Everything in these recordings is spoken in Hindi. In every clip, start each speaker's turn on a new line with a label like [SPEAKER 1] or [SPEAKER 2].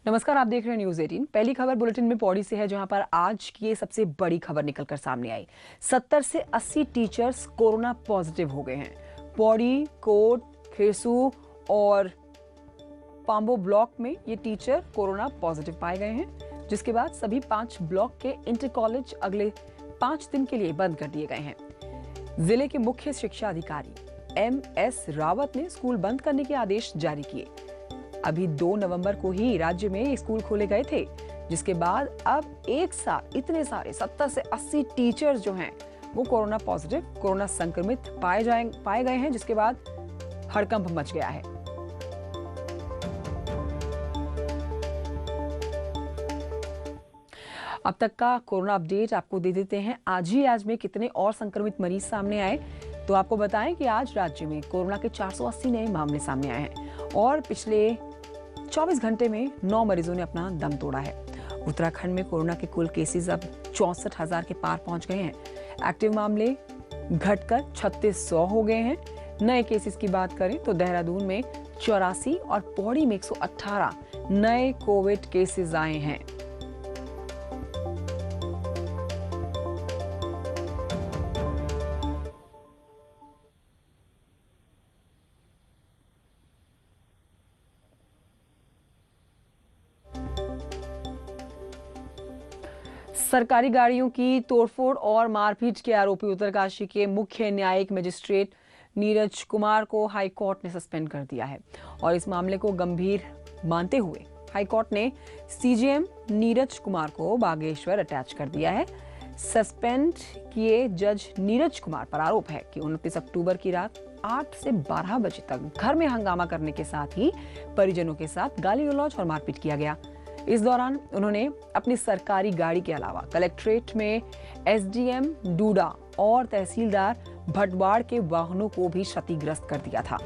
[SPEAKER 1] नमस्कार, आप देख रहे हैं न्यूज 18। पहली खबर बुलेटिन में पौड़ी से है, जहां पर आज की सबसे बड़ी खबर निकलकर सामने आई। 70 से 80 टीचर्स कोरोना पॉजिटिव हो गए हैं। पौड़ी, कोट, खेसू और पांबो ब्लॉक में ये टीचर कोरोना पॉजिटिव पाए गए हैं, जिसके बाद सभी 5 ब्लॉक के इंटर कॉलेज अगले 5 दिन के लिए बंद कर दिए गए हैं। जिले के मुख्य शिक्षा अधिकारी MS रावत ने स्कूल बंद करने के आदेश जारी किए। अभी 2 नवंबर को ही राज्य में स्कूल खोले गए थे, जिसके बाद अब एक साथ इतने सारे 70 से 80 टीचर्स जो हैं वो कोरोना पॉजिटिव, कोरोना संक्रमित पाए गए हैं, जिसके बाद हड़कंप मच गया है। अब तक का कोरोना अपडेट आपको दे देते हैं। आज में कितने और संक्रमित मरीज सामने आए, तो आपको बताएं कि आज राज्य में कोरोना के 480 नए मामले सामने आए हैं और पिछले 24 घंटे में 9 मरीजों ने अपना दम तोड़ा है। उत्तराखंड में कोरोना के कुल केसेस अब 64,000 के पार पहुंच गए हैं। एक्टिव मामले घटकर 3600 हो गए हैं। नए केसेस की बात करें तो देहरादून में 84 और पौड़ी में 118 नए कोविड केसेस आए हैं। सरकारी गाड़ियों की तोड़फोड़ और मारपीट के आरोपी उत्तरकाशी के मुख्य न्यायिक मजिस्ट्रेट नीरज कुमार को हाई कोर्ट ने सस्पेंड कर दिया है और इस मामले को गंभीर मानते हुए हाई कोर्ट ने CJM नीरज कुमार को बागेश्वर अटैच कर दिया है। सस्पेंड किए जज नीरज कुमार पर आरोप है कि 29 अक्टूबर की रात 8 से 12 बजे तक घर में हंगामा करने के साथ ही परिजनों के साथ गाली गलौज और मारपीट किया गया। इस दौरान उन्होंने अपनी सरकारी गाड़ी के अलावा कलेक्ट्रेट में SDM डूडा और तहसीलदार भटवाड़ के वाहनों को भी क्षतिग्रस्त कर दिया था।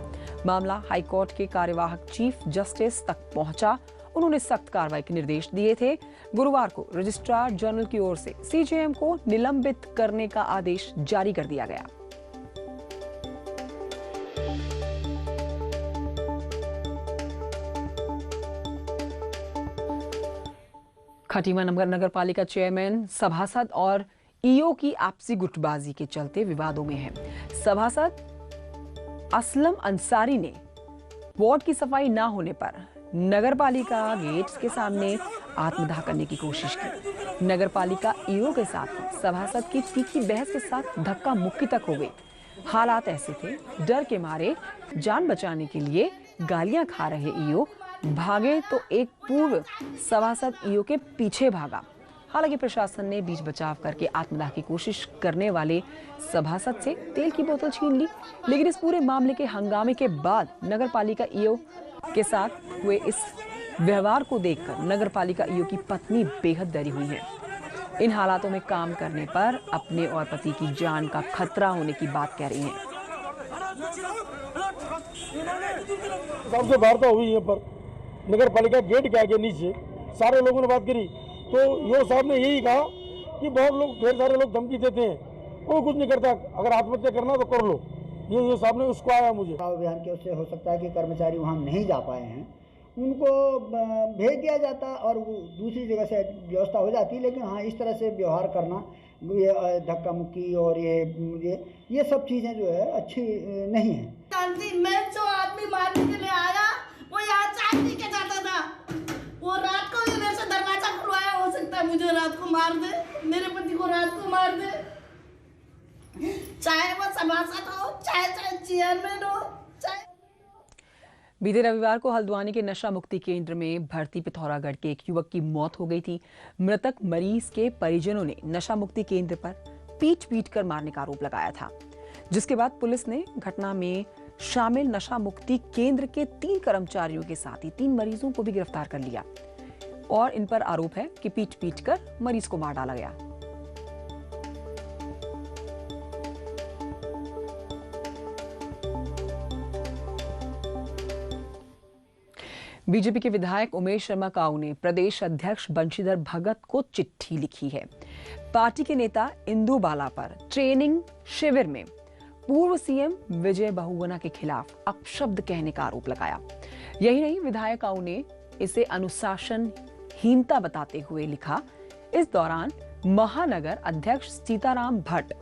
[SPEAKER 1] मामला हाईकोर्ट के कार्यवाहक चीफ जस्टिस तक पहुंचा। उन्होंने सख्त कार्रवाई के निर्देश दिए थे। गुरुवार को रजिस्ट्रार जनरल की ओर से CJM को निलंबित करने का आदेश जारी कर दिया गया। खटीमा नगर पालिका चेयरमैन सभासद और EO की आपसी गुटबाजी के चलते विवादों में है। सभासद असलम अंसारी ने वार्ड की सफाई न होने पर नगर पालिका गेट्स के सामने आत्मदाह करने की कोशिश की। नगर पालिका EO के साथ सभासद की तीखी बहस के साथ धक्का मुक्की तक हो गई। हालात ऐसे थे, डर के मारे जान बचाने के लिए गालियां खा रहे EO भागे तो एक पूर्व सभासद EO के पीछे भागा। हालांकि प्रशासन ने बीच बचाव करके आत्मदाह की कोशिश करने वाले सभासद से तेल की बोतल छीन ली, लेकिन इस पूरे मामले के हंगामे के बाद नगर पालिका EO के साथ हुए इस व्यवहार को देखकर नगर पालिका EO की पत्नी बेहद डरी हुई है। इन हालातों में काम करने पर अपने और पति की जान का खतरा होने की बात कह रही हैं।
[SPEAKER 2] सबसे वार्ता हुई है पर नगर पालिका गेट के आगे नीचे सारे लोगों ने बात करी, तो यो साहब ने यही कहा कि बहुत लोग, ढेर सारे लोग धमकी देते हैं, कोई कुछ नहीं करता, अगर आत्महत्या करना तो कर लो। ये साहब ने उसको आया मुझे
[SPEAKER 3] अभियान के उससे हो सकता है कि कर्मचारी वहाँ नहीं जा पाए हैं, उनको भेज दिया जाता और वो दूसरी जगह से व्यवस्था हो जाती। लेकिन हाँ, इस तरह से व्यवहार करना, ये धक्का मुक्की और ये सब चीज़ें जो है अच्छी नहीं है।
[SPEAKER 4] मैं जो आदमी मारने के लिए आया वो यहाँ चाय पी के जाता था, वो रात को भी मेरे से दरवाजा खुलवाया। हो सकता है मुझे रात को मार दे, मेरे पति को रात को मार दे, चाहे वो सभासद हो, चाहे चेयरमैन हो, चाहे।
[SPEAKER 1] बीते रविवार को हल्द्वानी के नशा मुक्ति केंद्र में भर्ती पिथौरागढ़ के एक युवक की मौत हो गई थी। मृतक मरीज के परिजनों ने नशा मुक्ति केंद्र पर पीट कर मारने का आरोप लगाया था, जिसके बाद पुलिस ने घटना में शामिल नशा मुक्ति केंद्र के 3 कर्मचारियों के साथ ही 3 मरीजों को भी गिरफ्तार कर लिया और इन पर आरोप है कि पीट कर मरीज को मार डाला गया। बीजेपी के विधायक उमेश शर्मा काऊ ने प्रदेश अध्यक्ष बंशीधर भगत को चिट्ठी लिखी है। पार्टी के नेता इंदु बाला पर ट्रेनिंग शिविर में पूर्व CM विजय बहुगुणा के खिलाफ अपशब्द कहने का आरोप लगाया। यही नहीं, विधायक काऊ ने इसे अनुशासनहीनता बताते हुए लिखा, इस दौरान महानगर अध्यक्ष सीताराम भट्ट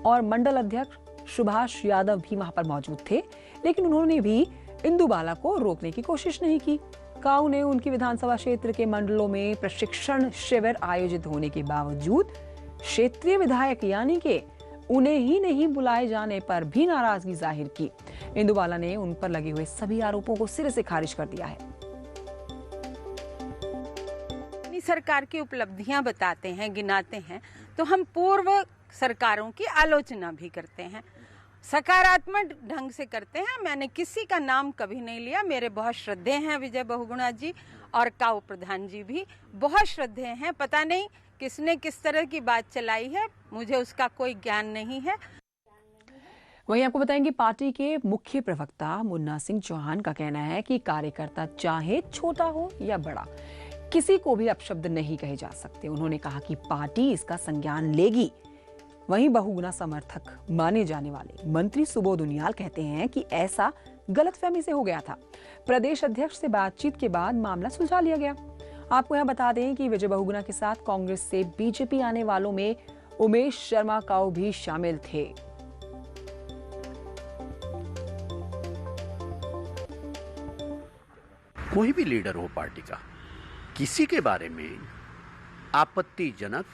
[SPEAKER 1] और मंडल अध्यक्ष सुभाष यादव भी वहां पर मौजूद थे, लेकिन उन्होंने भी इंदुबाला को रोकने की कोशिश नहीं की। काऊ ने उनकी विधानसभा क्षेत्र के मंडलों में प्रशिक्षण शिविर आयोजित होने के बावजूद क्षेत्रीय विधायक यानी कि उन्हें ही नहीं बुलाए जाने पर भी नाराजगी जाहिर की। इंदुबाला ने उन पर लगे हुए सभी आरोपों को सिरे से खारिज कर दिया है।
[SPEAKER 5] सरकार की उपलब्धियां बताते हैं, गिनाते हैं, तो हम पूर्व सरकारों की आलोचना भी करते हैं, सकारात्मक ढंग से करते हैं। मैंने किसी का नाम कभी नहीं लिया। मेरे बहुत श्रद्धेय हैं विजय बहुगुणा जी और काऊ प्रधान जी भी बहुत श्रद्धेय हैं। पता नहीं किसने किस तरह की बात चलाई है, मुझे उसका कोई ज्ञान नहीं है।
[SPEAKER 1] वहीं आपको बताएंगे, पार्टी के मुख्य प्रवक्ता मुन्ना सिंह चौहान का कहना है कि कार्यकर्ता चाहे छोटा हो या बड़ा, किसी को भी अपशब्द नहीं कहे जा सकते। उन्होंने कहा कि पार्टी इसका संज्ञान लेगी। वहीं बहुगुना समर्थक माने जाने वाले मंत्री सुबोध उनियाल कहते हैं कि ऐसा गलतफहमी से हो गया था। प्रदेश अध्यक्ष से बातचीत के बाद मामला सुलझा लिया गया। आपको यहां बता दें कि विजय बहुगुना के साथ कांग्रेस से बीजेपी आने वालों में उमेश शर्मा काऊ भी शामिल थे।
[SPEAKER 6] कोई भी लीडर हो पार्टी का, किसी के बारे में आपत्तिजनक,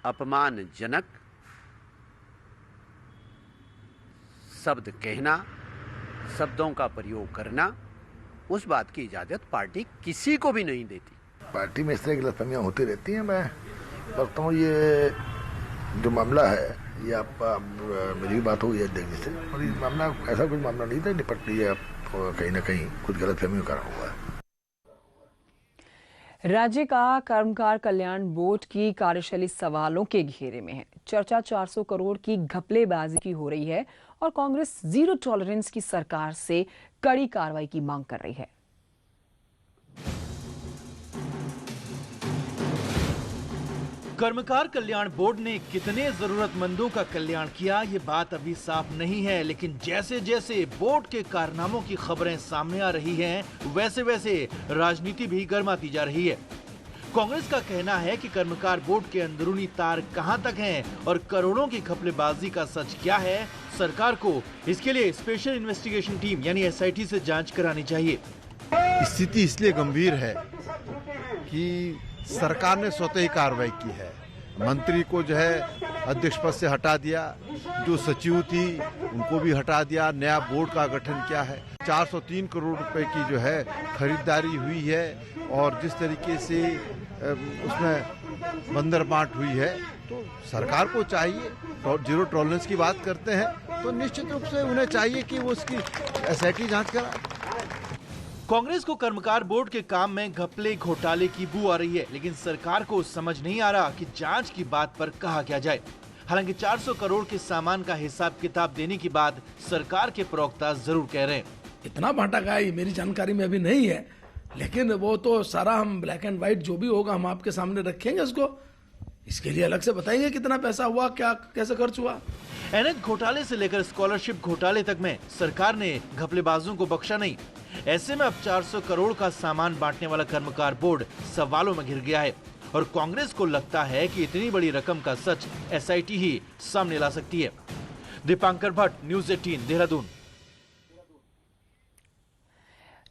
[SPEAKER 6] अपमानजनक शब्द कहना, शब्दों का प्रयोग करना, उस बात की इजाजत पार्टी किसी को भी नहीं देती।
[SPEAKER 7] पार्टी में इस तरह की गलतफहमियां होती रहती हैं। मैं लगता हूँ ये जो मामला है, ये आप मेरी बात हुई है देखने से, और ये मामला ऐसा कुछ मामला नहीं था, निपट लिया कहीं ना कहीं कुछ गलतफहमियों का कारण हुआ है।
[SPEAKER 1] राज्य का कर्मकार कल्याण बोर्ड की कार्यशैली सवालों के घेरे में है। चर्चा 400 करोड़ की घपलेबाजी की हो रही है और कांग्रेस जीरो टॉलरेंस की सरकार से कड़ी कार्रवाई की मांग कर रही है।
[SPEAKER 8] कर्मकार कल्याण बोर्ड ने कितने जरूरतमंदों का कल्याण किया, ये बात अभी साफ नहीं है, लेकिन जैसे जैसे बोर्ड के कारनामों की खबरें सामने आ रही हैं, वैसे वैसे राजनीति भी गर्माती जा रही है। कांग्रेस का कहना है कि कर्मकार बोर्ड के अंदरूनी तार कहां तक हैं और करोड़ों की घपलेबाजी का सच क्या है, सरकार को इसके लिए स्पेशल इन्वेस्टिगेशन टीम यानी SIT से जांच करानी चाहिए।
[SPEAKER 9] स्थिति इसलिए गंभीर है कि सरकार ने स्वतः ही कार्रवाई की है। मंत्री को जो है अध्यक्ष पद से हटा दिया, जो सचिव थी उनको भी हटा दिया, नया बोर्ड का गठन किया है। 403 करोड़ रुपए की जो है खरीदारी हुई है और जिस तरीके से उसमें बंदर बांट हुई है, तो सरकार को चाहिए, जीरो टॉलरेंस की बात करते हैं तो निश्चित रूप से उन्हें चाहिए कि वो उसकी SIT जांच कराए।
[SPEAKER 8] कांग्रेस को कर्मकार बोर्ड के काम में घपले घोटाले की बू आ रही है, लेकिन सरकार को समझ नहीं आ रहा कि जांच की बात पर कहा क्या जाए। हालांकि 400 करोड़ के सामान का हिसाब किताब देने की बात सरकार के प्रवक्ता जरूर कह रहे हैं।
[SPEAKER 2] इतना बांटा गया ये मेरी जानकारी में अभी नहीं है, लेकिन वो तो सारा हम ब्लैक एंड व्हाइट जो भी होगा हम आपके सामने रखेंगे उसको। इसके लिए अलग से बताएंगे कितना पैसा हुआ, क्या कैसे खर्च हुआ।
[SPEAKER 8] NH घोटाले से लेकर स्कॉलरशिप घोटाले तक में सरकार ने घपलेबाजों को बख्शा नहीं। ऐसे में अब 400 करोड़ का सामान बांटने वाला कर्मकार बोर्ड सवालों में घिर गया है और कांग्रेस को लगता है कि इतनी बड़ी रकम का सच SIT ही सामने ला सकती है। दीपांकर भट्ट, न्यूज़ 18, देहरादून।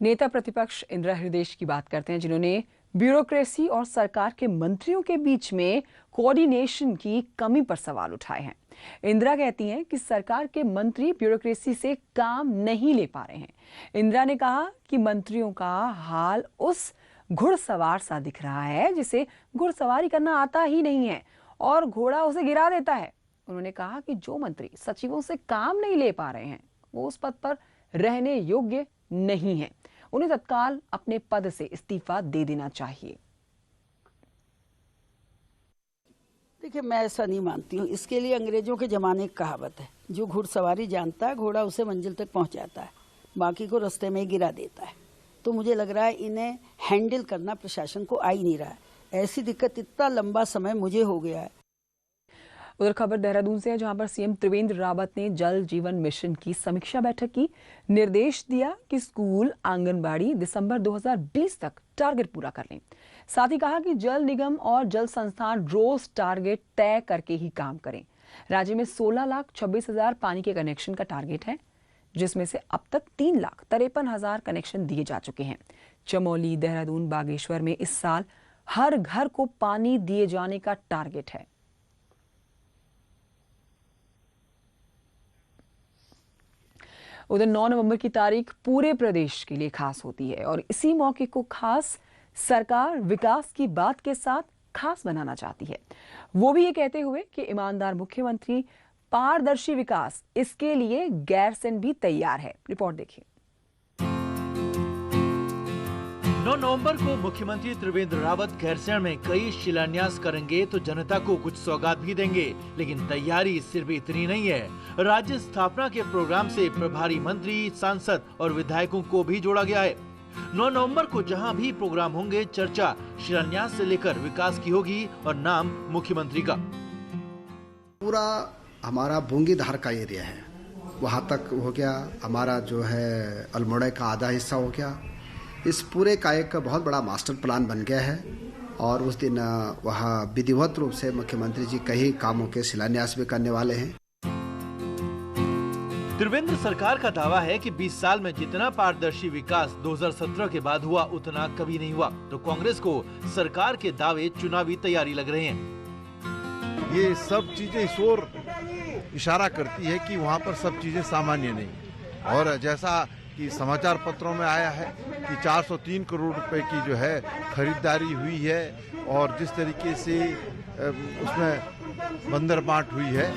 [SPEAKER 1] नेता प्रतिपक्ष इंदिरा हृदयेश की बात करते हैं, जिन्होंने ब्यूरोक्रेसी और सरकार के मंत्रियों के बीच में कोऑर्डिनेशन की कमी पर सवाल उठाए हैं। इंदिरा कहती हैं कि सरकार के मंत्री ब्यूरोक्रेसी से काम नहीं ले पा रहे हैं। इंदिरा ने कहा कि मंत्रियों का हाल उस घुड़सवार सा दिख रहा है जिसे घुड़सवारी करना आता ही नहीं है और घोड़ा उसे गिरा देता है। उन्होंने कहा कि जो मंत्री सचिवों से काम नहीं ले पा रहे हैं वो उस पद पर रहने योग्य नहीं है, उन्हें तत्काल अपने पद से इस्तीफा दे देना चाहिए।
[SPEAKER 10] देखिए, मैं ऐसा नहीं मानती हूँ। इसके लिए अंग्रेजों के ज़माने की कहावत है, जो घुड़सवारी जानता है घोड़ा उसे मंजिल तक पहुँचाता है, बाकी को रास्ते में गिरा देता है। तो मुझे लग रहा है इन्हें हैंडल करना प्रशासन को आ ही नहीं रहा है। ऐसी दिक्कत इतना लंबा समय मुझे हो गया है।
[SPEAKER 1] उधर खबर देहरादून से है, जहां पर सीएम त्रिवेंद्र रावत ने जल जीवन मिशन की समीक्षा बैठक की। निर्देश दिया कि स्कूल, आंगनबाड़ी दिसंबर 2020 तक टारगेट पूरा कर लें। साथ ही कहा कि जल निगम और जल संस्थान रोज टारगेट तय करके ही काम करें। राज्य में 16,26,000 पानी के कनेक्शन का टारगेट है, जिसमें से अब तक 3,53,000 कनेक्शन दिए जा चुके हैं। चमोली, देहरादून, बागेश्वर में इस साल हर घर को पानी दिए जाने का टारगेट है। उधर 9 नवंबर की तारीख पूरे प्रदेश के लिए खास होती है और इसी मौके को खास सरकार विकास की बात के साथ खास बनाना चाहती है। वो भी ये कहते हुए कि ईमानदार मुख्यमंत्री, पारदर्शी विकास, इसके लिए गैरसैंण भी तैयार है। रिपोर्ट देखिए।
[SPEAKER 8] 9 नवंबर को मुख्यमंत्री त्रिवेंद्र रावत गैरसैंण में कई शिलान्यास करेंगे तो जनता को कुछ सौगात भी देंगे। लेकिन तैयारी सिर्फ इतनी नहीं है। राज्य स्थापना के प्रोग्राम से प्रभारी मंत्री, सांसद और विधायकों को भी जोड़ा गया है। 9 नवंबर को जहां भी प्रोग्राम होंगे, चर्चा शिलान्यास से लेकर विकास की होगी और नाम मुख्यमंत्री का।
[SPEAKER 11] पूरा हमारा बूंगीधार का एरिया है, वहाँ तक हो गया। हमारा जो है अल्मोड़ा का आधा हिस्सा हो गया। इस पूरे का एक बहुत बड़ा मास्टर प्लान बन गया है और उस दिन वहाँ विधिवत रूप से मुख्यमंत्री जी कई कामों के शिलान्यास भी करने वाले हैं।
[SPEAKER 8] त्रिवेंद्र सरकार का दावा है कि 20 साल में जितना पारदर्शी विकास 2017 के बाद हुआ, उतना कभी नहीं हुआ। तो कांग्रेस को सरकार के दावे चुनावी तैयारी लग रहे हैं।
[SPEAKER 9] ये सब चीजें इस ओर इशारा करती है कि वहाँ पर सब चीजें सामान्य नहीं। और जैसा कि समाचार पत्रों में आया है कि 403 करोड़ रुपए की जो है खरीदारी हुई है और जिस तरीके से उसमें बंदर बांट हुई है।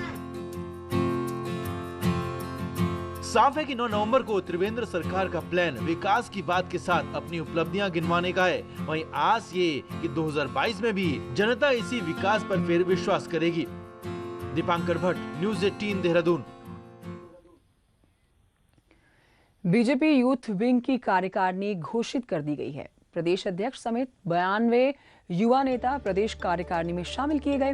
[SPEAKER 8] साफ है कि 9 नवंबर को त्रिवेंद्र सरकार का प्लान विकास की बात के साथ अपनी उपलब्धियां गिनवाने का है। वहीं आस ये कि 2022 में भी जनता इसी विकास पर फिर विश्वास करेगी। Dipankar Bhatt, news 18 Dehradun.
[SPEAKER 1] BJP youth wing की कार्यकारिणी घोषित कर दी गई है। प्रदेश अध्यक्ष समेत 92 युवा नेता प्रदेश कार्यकारिणी में शामिल किए गए।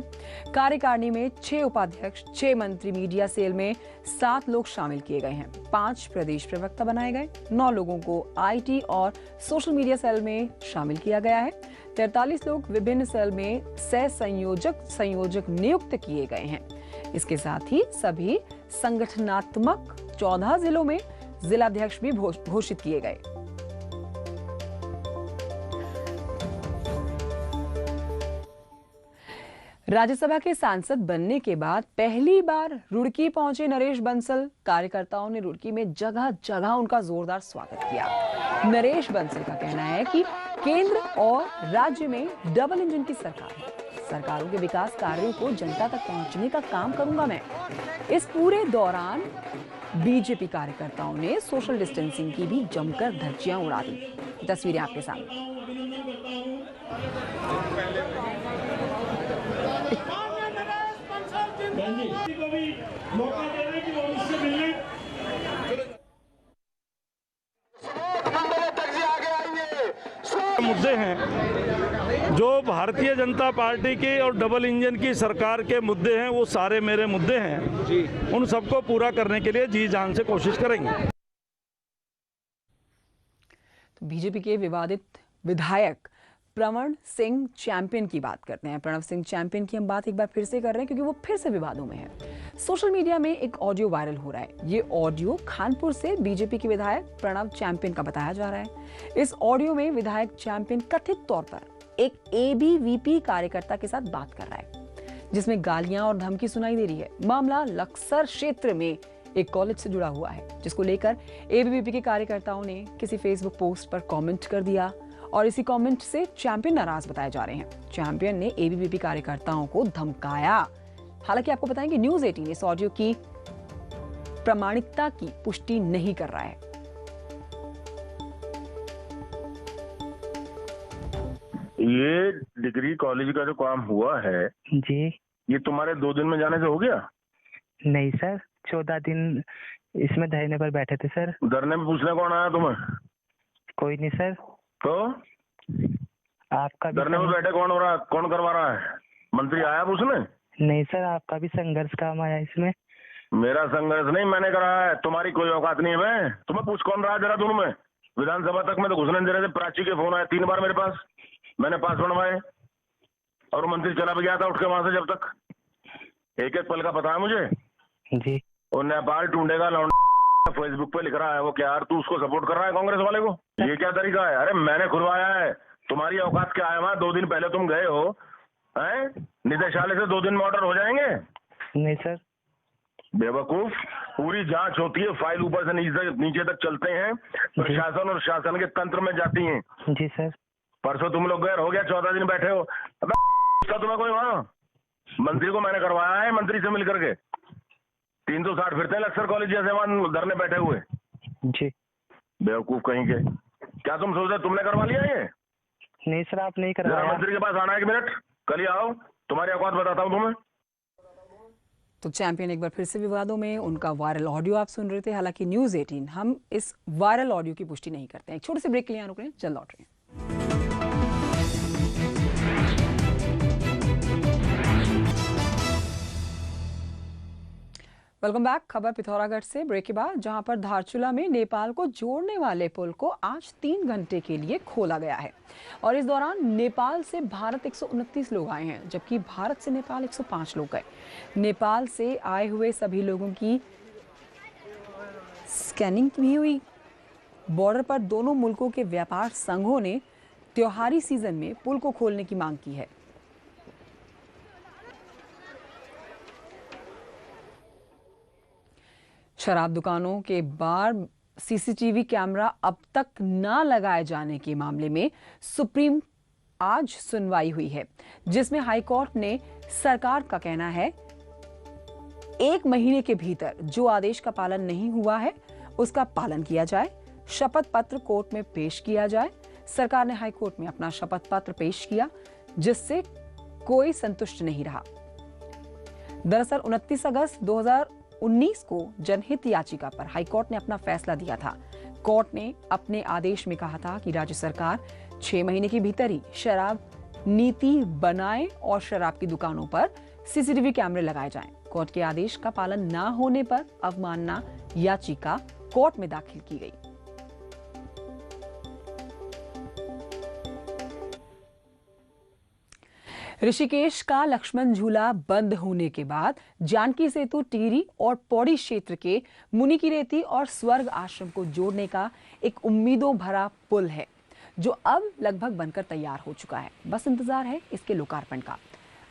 [SPEAKER 1] कार्यकारिणी में 6 उपाध्यक्ष, 6 मंत्री, मीडिया सेल में 7 लोग शामिल किए गए हैं। 5 प्रदेश प्रवक्ता बनाए गए। 9 लोगों को आईटी और सोशल मीडिया सेल में शामिल किया गया है। 43 लोग विभिन्न सेल में सह संयोजक नियुक्त किए गए हैं। इसके साथ ही सभी संगठनात्मक 14 जिलों में जिलाध्यक्ष भी घोषित किए गए। राज्यसभा के सांसद बनने के बाद पहली बार रुड़की पहुंचे नरेश बंसल। कार्यकर्ताओं ने रुड़की में जगह जगह उनका जोरदार स्वागत किया। नरेश बंसल का कहना है कि केंद्र और राज्य में डबल इंजन की सरकार है। सरकारों के विकास कार्यों को जनता तक पहुंचने का काम करूंगा मैं। इस पूरे दौरान बीजेपी कार्यकर्ताओं ने सोशल डिस्टेंसिंग की भी जमकर धज्जियां उड़ा दी। तस्वीरें आपके सामने।
[SPEAKER 2] मुद्दे हैं जो भारतीय जनता पार्टी की और डबल इंजन की सरकार के मुद्दे हैं, वो सारे मेरे मुद्दे हैं जी। उन सबको पूरा करने के लिए जी जान से कोशिश करेंगे।
[SPEAKER 1] तो बीजेपी के विवादित विधायक प्रणव सिंह चैंपियन की बात करते हैं। प्रणव सिंह चैंपियन की हम बात एक बार फिर से कर रहे हैं क्योंकि वो फिर से विवादों में है। सोशल मीडिया में एक ऑडियो वायरल हो रहा है। ये ऑडियो खानपुर से बीजेपी के विधायक प्रणव चैंपियन का बताया जा रहा है। इस ऑडियो में विधायक चैंपियन कथित तौर पर एक एबीवीपी कार्यकर्ता के साथ बात कर रहा है, जिसमें गालियां और धमकी सुनाई दे रही है। मामला लक्सर क्षेत्र में एक कॉलेज से जुड़ा हुआ है, जिसको लेकर एबीवीपी के कार्यकर्ताओं ने किसी फेसबुक पोस्ट पर कमेंट कर दिया और इसी कमेंट से चैंपियन नाराज बताए जा रहे हैं। चैंपियन ने एबीवीपी कार्यकर्ताओं को धमकाया। हालांकि आपको बताएं कि न्यूज़ 18 इस ऑडियो की प्रामाणिकता की पुष्टि नहीं कर रहा है।
[SPEAKER 12] ये डिग्री कॉलेज का जो काम हुआ है
[SPEAKER 13] जी,
[SPEAKER 12] ये तुम्हारे 2 दिन में जाने से हो गया?
[SPEAKER 13] नहीं सर, 14 दिन इसमें धरने पर बैठे थे सर।
[SPEAKER 12] धरने में पूछने कौन आया तुम्हें?
[SPEAKER 13] कोई नहीं सर।
[SPEAKER 12] तो
[SPEAKER 13] आपका
[SPEAKER 12] धरने में बैठे कौन हो रहा है? कौन करवा रहा है? मंत्री आया पूछने?
[SPEAKER 13] नहीं सर, आपका भी संघर्ष काम आया इसमें।
[SPEAKER 12] मेरा संघर्ष नहीं मैंने कराया है, तुम्हारी कोई औकात नहीं है। मैं तुम्हें पूछ कौन रहा है देहरादून में? विधानसभा तक में तो घुसने दे रहे थे। प्राची के फोन आए 3 बार मेरे पास, मैंने पास बनवाए और मंत्री चला भी गया था उठ के वहां से। जब तक एक एक पल का पता है मुझे
[SPEAKER 13] जी।
[SPEAKER 12] और नेपाल ढूंढेगा फेसबुक पे लिख रहा है वो, क्या यार तू उसको सपोर्ट कर रहा है कांग्रेस वाले को? ये क्या तरीका है? अरे मैंने खुलवाया है, तुम्हारी औकात क्या है? वहां 2 दिन पहले तुम गए हो हैं, निदेशालय से 2 दिन में ऑर्डर हो जाएंगे?
[SPEAKER 13] नहीं सर।
[SPEAKER 12] बेवकूफ, पूरी जांच होती है, फाइल ऊपर से नीचे तक चलते हैं, प्रशासन और शासन के तंत्र में जाती हैं।
[SPEAKER 13] जी सर।
[SPEAKER 12] परसों तुम लोग गए, हो गया 14 दिन बैठे हो, तुम्हें कोई वहां मंत्री को मैंने करवाया है, मंत्री से मिलकर के 360 फिरते हैं लक्सर कॉलेज जैसे वहां धरने बैठे हुए।
[SPEAKER 13] जी।
[SPEAKER 12] बेवकूफ कहीं के, क्या तुम सोच रहे तुमने करवा लिया ये?
[SPEAKER 13] नहीं सर, आप नहीं करवाया।
[SPEAKER 12] मंत्री के पास आना है 1 मिनट, कल ही आओ, तुम्हारी औकात बताता हूँ तुम्हें।
[SPEAKER 1] तो चैंपियन एक बार फिर से विवादों में, उनका वायरल ऑडियो आप सुन रहे थे। हालांकि न्यूज़ 18 हम इस वायरल ऑडियो की पुष्टि नहीं करते हैं। एक छोटे से ब्रेक के लिए रुक रहे हैं, जल्द लौट रहे हैं। Welcome back. खबर पिथौरागढ़ से ब्रेक के बाद, जहां पर धारचूला में नेपाल को जोड़ने वाले पुल को आज 3 घंटे के लिए खोला गया है और इस दौरान नेपाल से भारत 129 लोग आए हैं, जबकि भारत से नेपाल 105 लोग गए। नेपाल से आए हुए सभी लोगों की स्कैनिंग भी हुई। बॉर्डर पर दोनों मुल्कों के व्यापार संघों ने त्योहारी सीजन में पुल को खोलने की मांग की है। शराब दुकानों के बाहर सीसीटीवी कैमरा अब तक न लगाए जाने के मामले में सुप्रीम आज सुनवाई हुई है, जिसमें हाईकोर्ट ने सरकार का कहना है 1 महीने के भीतर जो आदेश का पालन नहीं हुआ है उसका पालन किया जाए। शपथ पत्र कोर्ट में पेश किया जाए। सरकार ने हाईकोर्ट में अपना शपथ पत्र पेश किया, जिससे कोई संतुष्ट नहीं रहा। दरअसल 29 अगस्त 2019 को जनहित याचिका पर हाईकोर्ट ने अपना फैसला दिया था। कोर्ट ने अपने आदेश में कहा था कि राज्य सरकार 6 महीने के भीतर ही शराब नीति बनाए और शराब की दुकानों पर सीसीटीवी कैमरे लगाए जाएं। कोर्ट के आदेश का पालन न होने पर अवमानना याचिका कोर्ट में दाखिल की गई। ऋषिकेश का लक्ष्मण झूला बंद होने के बाद जानकी सेतु, टिहरी और पौड़ी क्षेत्र के मुनिकीरेती और स्वर्ग आश्रम को जोड़ने का एक उम्मीदों भरा पुल है, जो अब लगभग बनकर तैयार हो चुका है। बस इंतजार है इसके लोकार्पण का।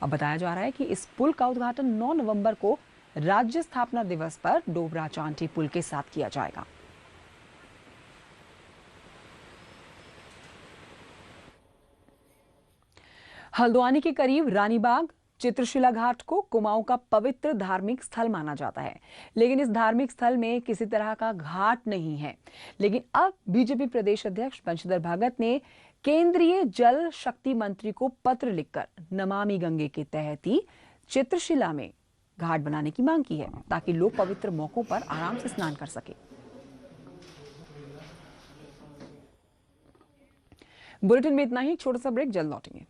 [SPEAKER 1] अब बताया जा रहा है कि इस पुल का उद्घाटन 9 नवंबर को राज्य स्थापना दिवस पर डोबरा चांठी पुल के साथ किया जाएगा। हल्द्वानी के करीब रानीबाग चित्रशिला घाट को कुमाऊं का पवित्र धार्मिक स्थल माना जाता है, लेकिन इस धार्मिक स्थल में किसी तरह का घाट नहीं है। लेकिन अब बीजेपी प्रदेश अध्यक्ष बंशीधर भगत ने केंद्रीय जल शक्ति मंत्री को पत्र लिखकर नमामि गंगे के तहत ही चित्रशिला में घाट बनाने की मांग की है, ताकि लोग पवित्र मौकों पर आराम से स्नान कर सके। बुलेटिन में इतना ही, छोटा सा ब्रेक, जल्द लौटेंगे।